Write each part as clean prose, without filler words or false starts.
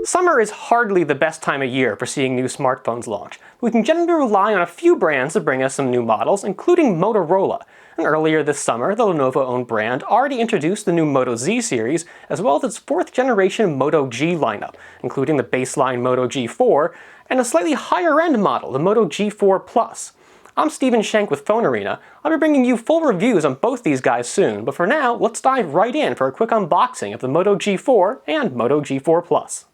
Summer is hardly the best time of year for seeing new smartphones launch. We can generally rely on a few brands to bring us some new models, including Motorola. And earlier this summer, the Lenovo-owned brand already introduced the new Moto Z series, as well as its 4th generation Moto G lineup, including the baseline Moto G4, and a slightly higher-end model, the Moto G4 Plus. I'm Stephen Shank with PhoneArena. I'll be bringing you full reviews on both these guys soon, but for now, let's dive right in for a quick unboxing of the Moto G4 and Moto G4 Plus.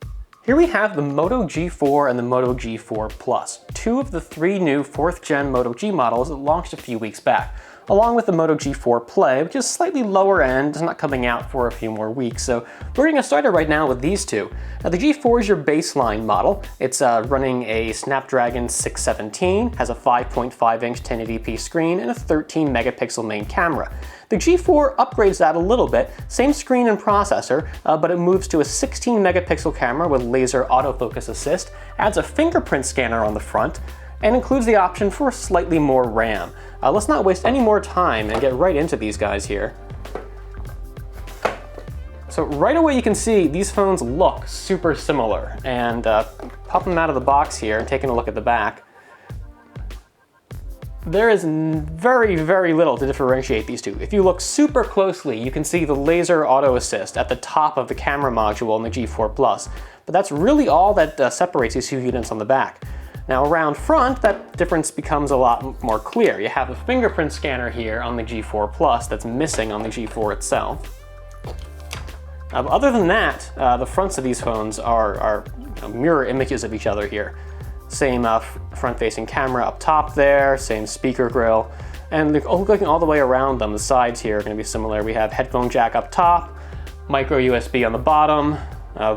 Here we have the Moto G4 and the Moto G4 Plus, two of the 3 new 4th gen Moto G models that launched a few weeks back, along with the Moto G4 Play, which is slightly lower end, is not coming out for a few more weeks, so we're getting started right now with these two. Now the G4 is your baseline model. It's running a Snapdragon 617, has a 5.5-inch 1080p screen, and a 13-megapixel main camera. The G4 upgrades that a little bit, same screen and processor, but it moves to a 16-megapixel camera with laser autofocus assist, adds a fingerprint scanner on the front, and includes the option for slightly more RAM. Let's not waste any more time and get right into these guys here. So right away you can see these phones look super similar, and pop them out of the box here and taking a look at the back. There is very, very little to differentiate these two. If you look super closely, you can see the laser auto assist at the top of the camera module in the G4 Plus, but that's really all that separates these two units on the back. Now around front, that difference becomes a lot more clear. You have a fingerprint scanner here on the G4 Plus that's missing on the G4 itself. Other than that, the fronts of these phones are mirror images of each other here. Same front-facing camera up top there, same speaker grill, and looking all the way around them, the sides here are going to be similar. We have headphone jack up top, micro USB on the bottom,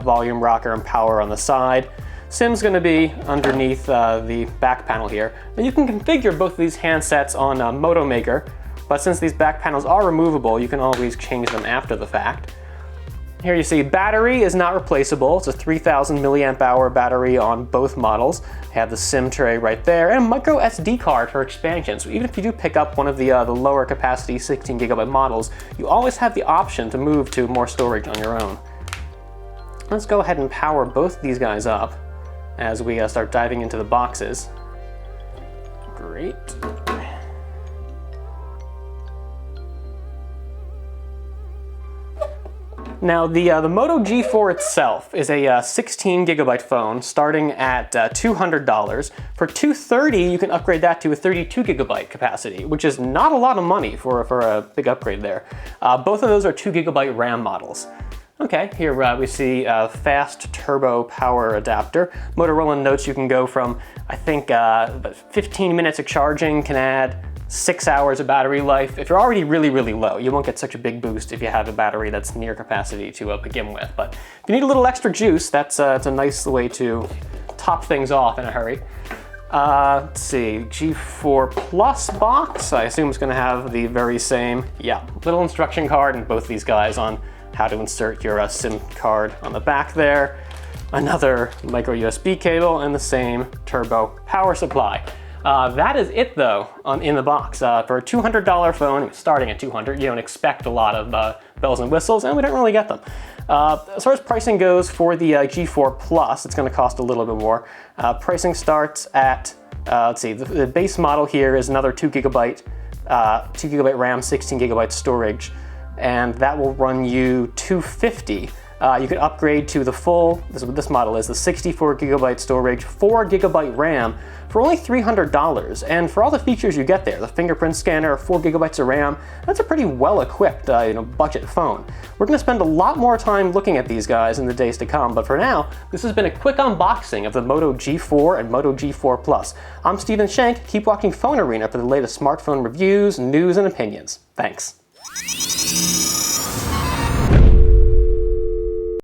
volume rocker and power on the side. SIM's going to be underneath the back panel here. Now you can configure both of these handsets on Moto Maker, but since these back panels are removable, you can always change them after the fact. Here you see battery is not replaceable. It's a 3000 milliamp hour battery on both models. You have the SIM tray right there, and a micro SD card for expansion. So even if you do pick up one of the lower capacity 16 gigabyte models, you always have the option to move to more storage on your own. Let's go ahead and power both these guys up as we start diving into the boxes. Great. Now the Moto G4 itself is a 16 gigabyte phone starting at $200. For $230, you can upgrade that to a 32 gigabyte capacity, which is not a lot of money for a big upgrade there. Both of those are 2 gigabyte RAM models. Okay, here we see a fast turbo power adapter. Motorola notes you can go from, I think, 15 minutes of charging can add 6 hours of battery life. If you're already really, really low, you won't get such a big boost if you have a battery that's near capacity to begin with. But if you need a little extra juice, it's a nice way to top things off in a hurry. Let's see, G4 Plus box. I assume it's going to have the very same, little instruction card in both these guys on how to insert your SIM card on the back there. Another micro USB cable and the same turbo power supply. That is it though in the box. For a $200 phone, starting at $200, you don't expect a lot of bells and whistles, and we don't really get them. As far as pricing goes for the G4 Plus, it's going to cost a little bit more. Pricing starts at, let's see, the base model here is another 2 gigabyte RAM, 16 gigabyte storage, and that will run you $250. You can upgrade to the full, this is what this model is, the 64 gigabyte storage, 4 gigabyte RAM for only $300. And for all the features you get there, the fingerprint scanner, 4 gigabytes of RAM, that's a pretty well-equipped budget phone. We're going to spend a lot more time looking at these guys in the days to come, but for now, this has been a quick unboxing of the Moto G4 and Moto G4 Plus. I'm Stephen Shank. Keep watching PhoneArena for the latest smartphone reviews, news, and opinions. Thanks.